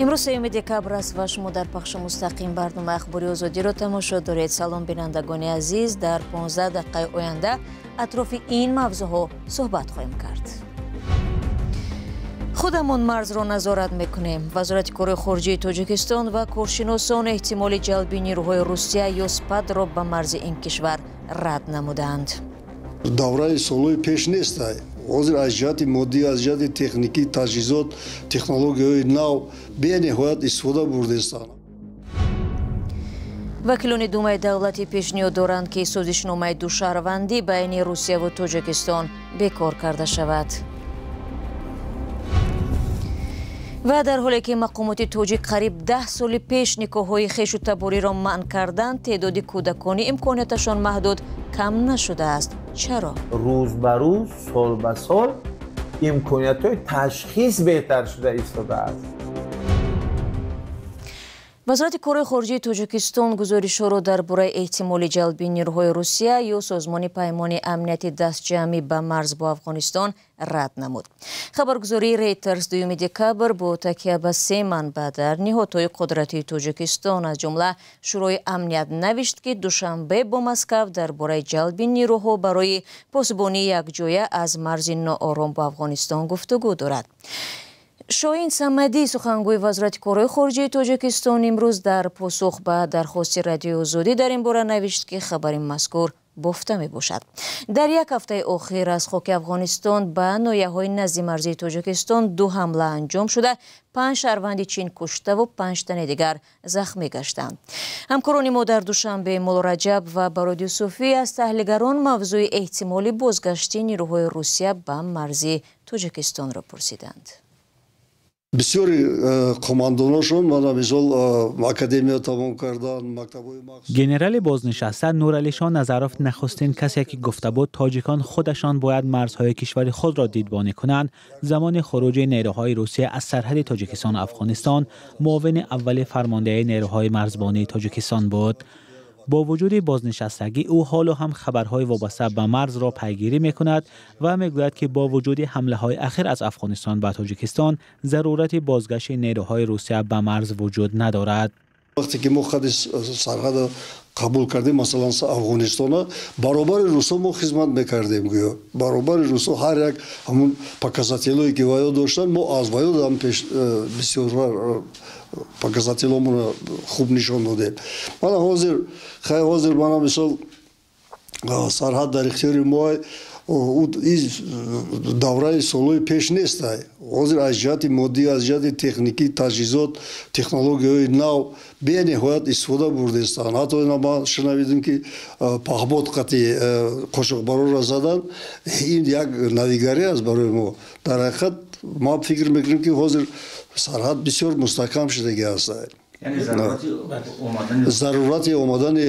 امروز 3 دکبر است و شما در پخش مستقیم برنامه اخباری آزادی را تماشا دارید. سلام بینندگان عزیز، در 15 دقیقه آینده اطراف این موضوعها صحبت خواهیم کرد. خودمون مرز را نظارت میکنیم. وزارت کار خارجه تاجیکستان و کارشناسان احتمال جلب نیروهای روسیه یا سپد را به مرز این کشور رد نمودند. давраи солҳои пеш нест. ҳозир аз ҷиҳати моддӣ, аз ҷиҳати техникӣ, таҷҳизот, технологияҳои нав бениҳоят истифода бурдестанд. вакилони думаи давлатӣ пешниҳод доранд ки созишномаи душаҳрвандӣ байни русия ва тоҷикистон бекор карда шавад. ва дар ҳоле ки мақомоти тоҷик қариб 10 соли пеш никоҳҳои хешу табориро манъ карданд, теъдоди кӯдакони имконияташон маҳдуд кам нашудааст. чаро? рӯз ба рӯз, сол ба сол имкониятҳои ташхис беҳтар шуда истодааст. вазорати кори хориҷии тоҷикистон гузоришҳоро дар бораи эҳтимоли ҷалби نیروهای русия ё созмони паймони амнияти дастҷамъӣ ба марз бо афғонистон рад намуд. хабаргузории Reuters 2 декабр бо такя ба 3 манбаъ дар ниҳодҳои қудратии тоҷикистон аз ҷумла шӯрои амният навишт ки душанбе бо Москав дар бораи ҷалби نیروҳо барои посбонии якҷоя аз марзи ноором бо афғонистон гуфтугӯ дорад. шоҳин самадӣ, сухангӯи вазорати корҳои хориҷии тоҷикистон, имрӯз дар посух ба дархости радиои озодӣ дар ин бора навишт ки хабари мазкур бофта мебошад. дар як ҳафтаи охир аз хоки афғонистон ба ноҳияҳои назди марзии тоҷикистон 2 ҳамла анҷом шуда 5 шаҳрванди чин куштаву 5 тани дигар захмӣ гаштанд. ҳамкорони мо дар душанбе Моло Раҷаб ва Бароди Юсуфӣ аз таҳлилгарон мавзӯи эҳтимоли бозгашти نیروهای русия ба марзи тоҷикистонро пурсиданд. бисёри қомандоношон мана мисол академия тамом кардан, мактабҳои махсус. генерали бознишаста нуралишон назаров нахустин касе ки гуфта буд тоҷикон худашон бояд марзҳои кишвари худ ро дидбонӣ кунанд, замони хуруҷи нерӯҳои русия аз сарҳади тоҷикистон афғонистон муовини аввали фармондеҳии нерӯҳои марзбонии тоҷикистон буд. با وجود بازنشستگی او حالا هم خبرهای وابسته به مرز را پیگیری میکند و میگوید که با وجود حمله های اخیر از افغانستان به تاجیکستان ضرورت بازگشت نیروهای روسیه به مرز وجود ندارد. وقتی که ما خط سرحد قبول کردیم مثلا افغانستان برابر روسا ما خدمت میکردیم گویا برابر روسا هر یک همون показателҳое ки ваё доштанд мо аз ваё дам пеш бисёр показателҳомон хуб нишон додем. мана ҳозир мана мисол сарҳад дар ихтиёри мо давраи солҳои пеш нест. ҳозир аз ҷиҳати моддӣ, аз ҷиҳати техникӣ, таҷҳизот, технологияҳои нав бениҳоят истифода бурдестанд. ҳатто ма шунавидем ки паҳбод қати қошоқбароро задан. ин як навигарӣ аст барои мо. дар ҳақиқат ма фикр мекунем ки ҳозир сарҳад бисёр мустаҳкам шудагӣ аст. зарурати омадани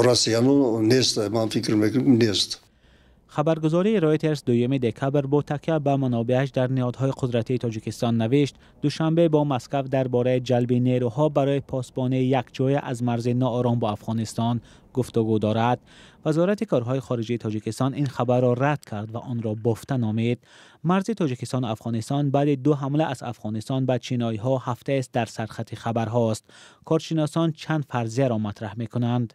расиянон нест. ман фикр мекунем нест. خبرگزاری رایترز 2 دکبر با تکیه به منابعش در نهادهای قدرتی تاجیکستان نوشت دوشنبه با مسکو درباره جلب نیروها برای پاسبانی یکجای از مرز ناآرام با افغانستان گفتگو دارد. وزارت کارهای خارجه تاجیکستان این خبر را رد کرد و آن را بافته نامید. مرز تاجیکستان و افغانستان بعد 2 حمله از افغانستان به چینایی‌ها هفته است در سرخط خبرهاست. کارشناسان چند فرضیه را مطرح می‌کنند.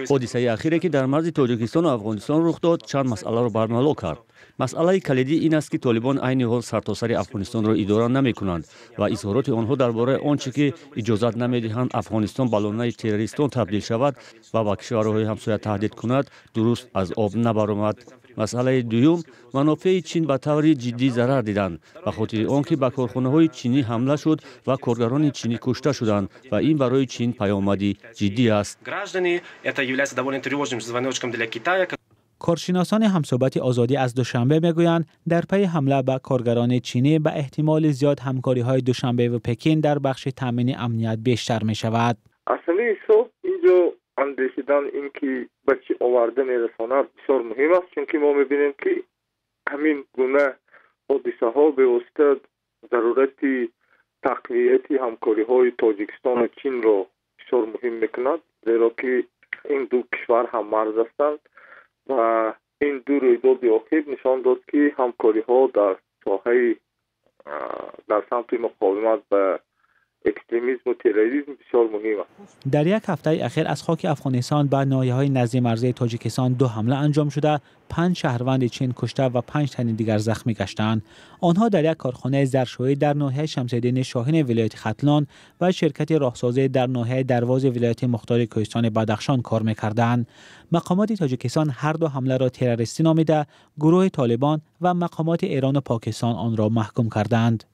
حادثه اخیری که در مرز تاجیکستان و افغانستان رخ داد چند مسئله را برملا کرد. مسئله کلیدی این است که طالبان عین حال سرتاسر افغانستان را اداره نمی‌کنند و اظهارات آنها درباره آنچه که اجازت نمی‌دهند افغانستان به لانه تروریستان تبدیل شود و به کشورهای همسایه تهدید کند درست از آب نبرآمد. مسئله دوم، منافع چین به طور جدی ضرر دیدند به خاطر آنکه به کارخانه‌های چینی حمله شد و کارگران چینی کشته شدند و این برای چین پیامدی جدی است. کارشناسان همصحبت آزادی از دوشنبه میگویند در پی حمله به کارگران چینی به احتمال زیاد همکاری‌های دوشنبه و پکین در بخش تامین امنیت بیشتر می شود. اصلی حساب اینجا اندیشیدن این که به چی آورده میرساند بسیار مهم است، چون که ما میبینیم که همین گونه حادثه ها به واسطه ضرورت تقویت همکاری های تاجیکستان و چین را بسیار مهم میکند، زیرا که این دو کشور هم مرز هستند و این دو رویداد اخیر نشان داد که همکاری ها در соҳаи дар самти муқовимат ба اکستریمیسم و تروریسم بسیار مهم است. در یک هفته اخیر از خاک افغانستان به ناحیه‌های نزدیک مرزی تاجیکستان 2 حمله انجام شده، 5 شهروند چین کشته و 5 تن دیگر زخمی گشتند. آنها در یک کارخانه ظرفشویی در ناحیه شمس‌الدین شاهین ولایت ختلان و شرکت راهسازی در ناحیه درواز ولایت مختار کوهستان بدخشان کار می‌کردند. مقامات تاجیکستان هر دو حمله را تروریستی نامیده، گروه طالبان و مقامات ایران و پاکستان آن را محکوم کردند.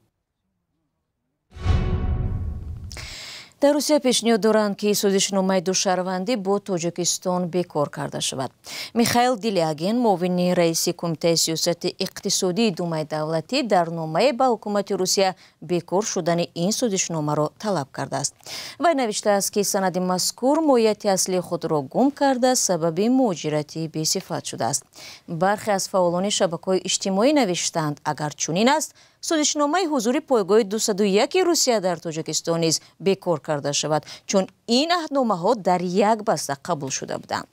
در روسیه پیشنهاد دارند که سازشنامه دوشهروندی با تاجیکستان بکار کرده شود. میخائیل دیلیاگین، معاون رئیس کمیته سیاست اقتصادی دومای دولتی، در نامه به حکومت روسیه بکار شدن این سازشنامه را طلب کرده است. وی نوشته است که سند مذکور ماهیت اصلی خود را گم کرده، سبب مهاجرتی بی‌صفت شده است. برخی از فعالان شبکه‌های اجتماعی نوشتند اگر چنین است، سازشنامه حضور پایگاه 201 روسیه در تاجیکستان نیز بکار کرده شود، چون این عهدنامه‌ها در یک بسته قبول شده بودند.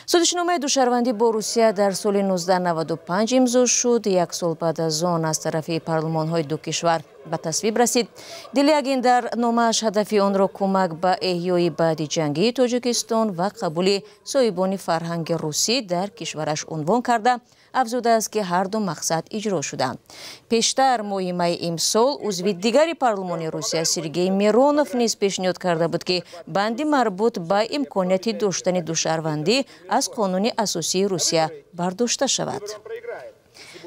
سازشنامه دوشهروندی با روسیه در سال 1995 امضا شد. یک سال بعد از آن از طرف پارلمان‌های دو کشور به تصویب رسید. دیلیاگین در نامه‌اش هدف آن را کمک به احیای بعد جنگی تاجیکستان و قبول صاحبان فرهنگ روسی در کشورش عنوان کرده، افزوده است که هر دو مقصد اجرا شدند. پیشتر ماه می امسال عضو دیگری پارلمان روسیه سرگئی میرونوف نیز پیشنهاد کرده بود که بندی مربوط به امکانیت داشتن دوشهروندی از قانون اساسی روسیه برداشته شود.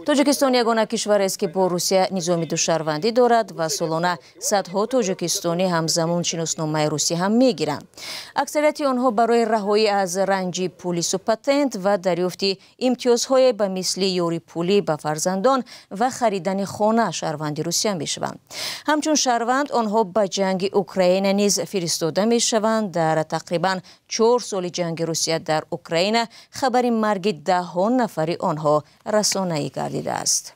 تاجیکستان یگانه کشور است که با روسیه نظام دوشهروندی دارد و سالانه صدها تاجیکستانی همزمان شناسنامه روسی هم میگیرند. اکثریت آنها برای رهایی از رنج پلیس و پتنت و دریافت امتیازهای به مثل یاری پولی به فرزندان و خریدن خانه شهروند روسیه میشوند. همچون شهروند آنها به جنگ اوکراین نیز فرستاده میشوند. در تقریبا 4 سال جنگ روسیه در اوکراین خبر مرگ 10 نفر آنها رسانه‌ای گردیده است.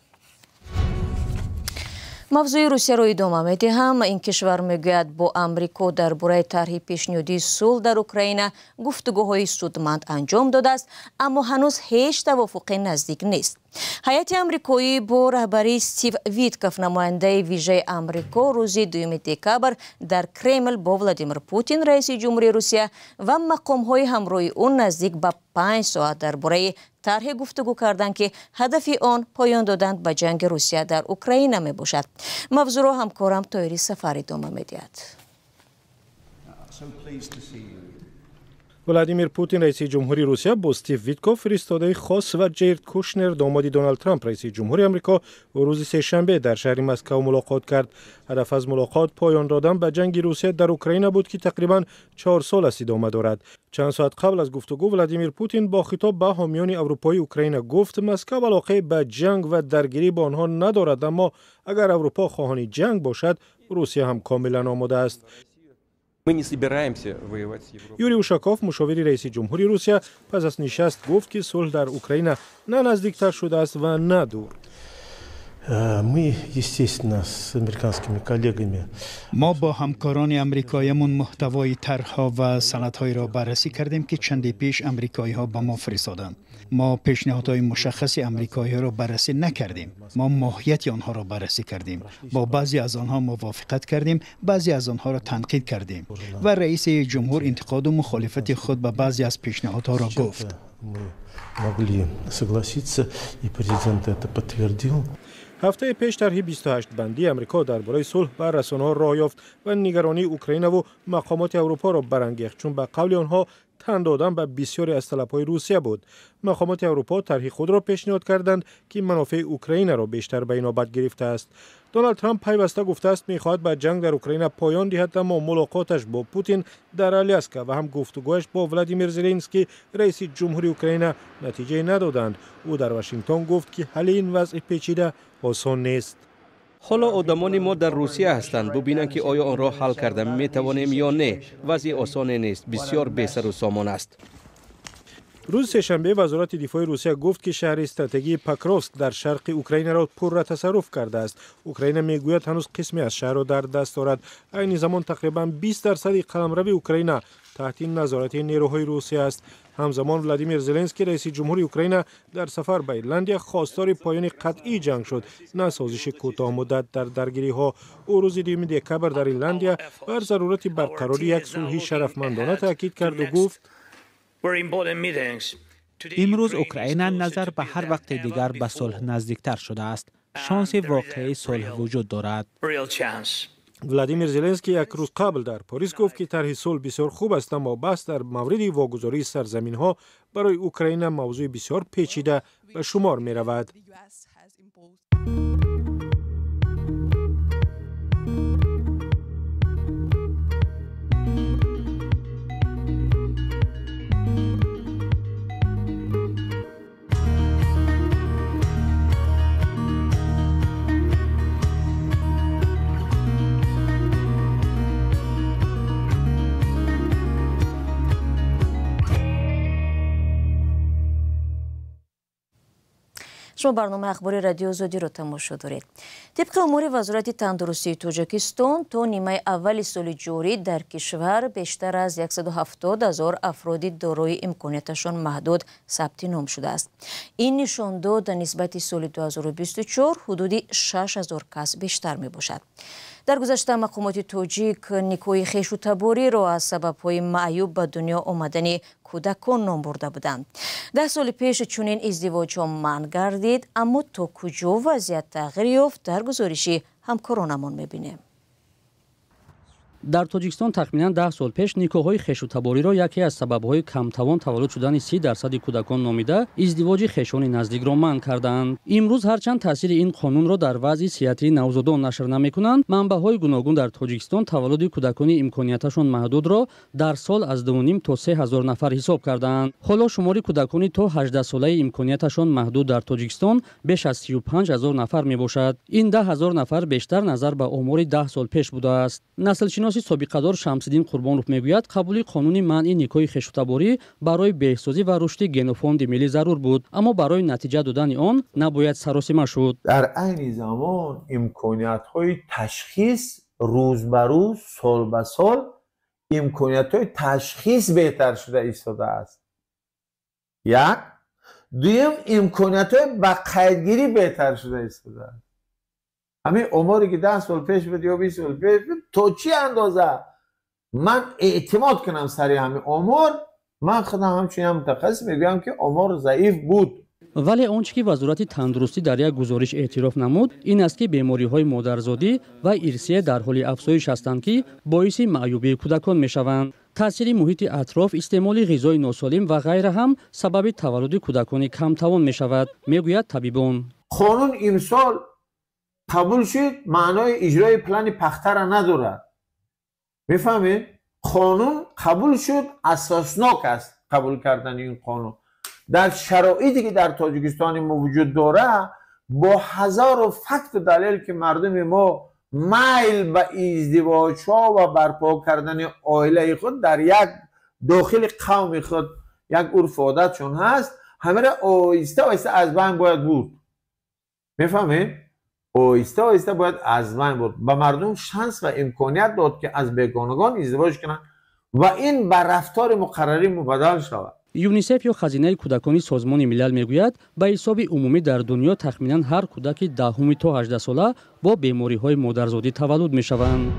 موضوع روسیه را ادامه می‌دهم. این کشور میگوید با آمریکا درباره طرح پیشنهادی صلح در اوکراین گفتگوهای سودمند انجام داده است، اما هنوز هیچ توافق نزدیک نیست. هیئت آمریکایی با رهبری استیو ویتکوف، نماینده ویژه آمریکا، روز 2 دکامبر در کرمل با ولادیمیر پوتین رئیس جمهوری روسیه و مقام‌های همراه اون نزدیک به 5 ساعت درباره طرح گفتگو کردند که هدف آن پایان دادن به جنگ روسیه در اوکراین می باشد. موضوع را همکارم طاهری سفری ادامه می‌دهد. ولادیمیر پوتین رئیس جمهوری روسیه با استیو ویتکوف، فرستاده خاص و جارد کوشنر داماد دونالد ترامپ رئیس جمهوری آمریکا و روز سه‌شنبه در شهر مسکو ملاقات کرد. هدف از ملاقات پایان دادن به جنگ روسیه در اوکراین بود که تقریبا 4 سال است ادامه دارد. چند ساعت قبل از گفتگو ولادیمیر پوتین با خطاب به حامیان اروپایی اوکراین گفت مسکو علاقه به جنگ و درگیری با آنها ندارد، اما اگر اروپا خواهان جنگ باشد روسیه هم کاملا آماده است. یوری اوشاکوف، مشاور رئیس جمهوری روسیه، پس از نشست گفت که صلح در اوکراین نه نزدیکتر شده است و نه دور. ما با همکاران امریکاییمون محتوای طرح‌ها و سندهای را بررسی کردیم که چندی پیش امریکایی‌ها به ما فرستادند. ما پیشنهادهای مشخص امریکایی‌ها را بررسی نکردیم. ما ماهیت آنها را بررسی کردیم. با بعضی از آنها موافقت کردیم، بعضی از آنها را تنقید کردیم و رئیس جمهور انتقاد و مخالفت خود به بعضی از پیشنهادها را گفت. هفته پیش طرح 28 بندی امریکا درباره صلح بر رسانه‌ها راه یافت و نگرانی اوکراین و مقامات اروپا را برانگیخت، چون به قول آنها تن دادن به بسیاری از طلب‌های روسیه بود. مقامات اروپا طرح خود را پیشنهاد کردند که منافع اوکراین را بیشتر به نوبت گرفته است. دونالد ترامپ پیوسته گفته است می‌خواهد به جنگ در اوکراین پایان دهد، اما ملاقاتش با پوتین در آلیاسکا و هم گفتگویش با ولادیمیر زلنسکی رئیس جمهوری اوکراین نتیجه ندادند. او در واشنگتن گفت که حل این وضع پیچیده آسان نیست. حالا آدمان ما در روسیه هستند، ببینند که آیا آن را حل کرده می توانیم یا نه. وضع آسان نیست، بسیار بی‌سر و سامان است. روز سه‌شنبه وزارت دفاع روسیه گفت که شهر استراتژی پاکروفسک در شرق اوکراین را پر تصرف کرده است. اوکراین میگوید هنوز قسمی از شهر را در دست دارد. این زمان تقریبا 20% قلمرو اوکراین تحت نظارت نیروهای روسیه است. همزمان ولادیمیر زلنسکی رئیس جمهوری اوکراین در سفر به ایرلندیا خواستار پایان قطعی جنگ شد، نه سازش کوتاه مدت در درگیری‌ها. او روز 2 دکبر در ایرلندیا بر ضرورت برقراری یک صلح شرفمندانه تاکید کرد و گفت امروز اوکراین نظر به هر وقت دیگر به صلح نزدیکتر شده است. شانس واقعی صلح وجود دارد. ولادیمیر زلنسکی یک روز قبل در پاریس گفت که طرح صلح بسیار خوب است، اما بحث در مورد واگذاری سرزمین‌ها برای اوکراین موضوع بسیار پیچیده به شمار می رود. شما برنامه اخباری رادیو آزادی رو تماشا دارید. طبق امور وزارت تندرستی تاجیکستان تا نیمه اول سال جاری در کشور بیشتر از 170,000 افراد دارای امکاناتشان محدود ثبت نام شده است. این نشان داد نسبت سال 2024 حدود 6,000 کس بیشتر می باشد. در گذشته مقامات تاجیک نیکوی خویش و تباری را از سبب‌های معیوب به دنیا آمدن کودکان نام برده بودند. 10 سال پیش چنین ازدواج‌ها منع گردید، اما تا کجا وضعیت تغییر یافت در گزارشی همکارانمان می‌بینیم. در تاجیکستان تخمیناً 10 سال پیش نیکوهای خویش‌تباری را یکی از سبب‌های کمتوان تولد شدن 30% کودکان نامیده ازدواج خویشان نزدیک را منع کردند. امروز هرچند تاثیر این قانون را در وضع صحتی نوزادان نشر نمی‌کنند، منبع‌های گوناگون در تاجیکستان تولد کودکان امکاناتشان محدود را در سال از 2.5 تا 3,000 نفر حساب کردند. حالا شمار کودکان تا 18 ساله امکاناتشان محدود در تاجیکستان بیش از 35,000 نفر میباشد. این 10,000 نفر بیشتر نظر به آمار 10 سال پیش بوده است. نسل‌شناس سابقه‌دار شمس‌الدین قربانوف میگوید قبول قانون منع نیکوی خویش‌تباری برای بهسازی و رشد گنوفوند ملی ضرور بود، اما برای نتیجه دادن آن نباید سراسیمه شد. در عین زمان امکانات‌های تشخیص روز به روز، سال به سال امکانات‌های تشخیص بهتر شده ایستاده است. یک دویم امکانات‌های به قیدگیری بهتر شده ایستاده است. همین آماری که 10 سال پیش بود یا 20 سال پیش بود، تا چی اندازه من اعتماد کنم سر همین آمار؟ من خودم همچنین متخصص میگم که آمار ضعیف بود. ولی آنچه که وزارت تندرستی در یک گزارش اعتراف نمود این است که بیماری‌های مادرزادی و ارثی در حال افزایش هستند که باعث معیوبی کودکان میشوند. تاثیر محیط اطراف، استعمال غذای ناسالم و غیره هم سبب تولد کودکان کمتوان میشود، میگوید طبیبان. قانون امسال قبول شد، معنای اجرای پلان پخته را ندارد. میفهمید؟ قانون قبول شد، اساسناک است قبول کردن این قانون. در شرایطی که در تاجیکستان ما وجود داره، با هزار فکت و دلیل که مردم ما میل به ازدواج ها و برپا کردن عائله خود در یک داخل قوم خود یک عرف عادتشون هست، همه را آهسته آهسته از بین باید بود. میفهمید؟ آهسته آهسته باید از بین برد. به مردم شانس و امکانیت داد که از بیگانگان ازدواج کنند و این بر رفتار مقرری مبدل شود. یونیسف یا خزینه کودکان سازمان ملل میگوید به حساب عمومی در دنیا تخمیناً هر کودک 10 تا 18 ساله با بیماری‌های مادرزادی تولد میشوند.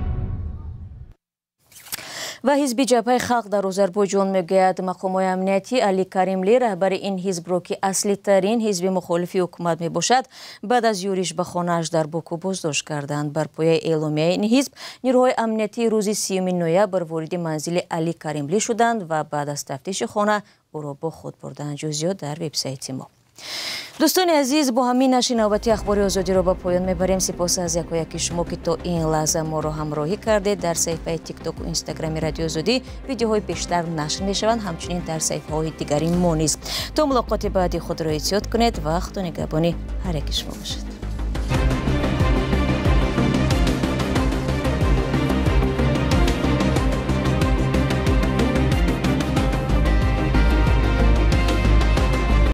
و حزب جبهه خلق در آذربایجان میگوید مقامات امنیتی علی کریملی رهبر این حزب را که اصلی ترین حزب مخالف حکومت می باشد بعد از یورش به خانه‌اش در باکو بازداشت کردند. بر پایه اعلامیه این حزب نیروهای امنیتی روز 30 نوامبر وارد منزل علی کریملی شدند و بعد از تفتیش خانه او را با خود بردند. جزئیات در وبسایت ما. دوستان عزیز، با همین نشر نوبتی اخبار آزادی را به پایان میبریم. سپاس از یکی شما که تا این لحظه ما را همراهی کردید. در صفحه تیک تاک و اینستاگرام رادیو آزادی ویدیوهای بیشتر نشر میشوند، همچنین در صفحه های دیگری ما نیز. تا ملاقات بعدی خود را احتیاط کنید. وقت و نگهبانی هر یک شما باشد.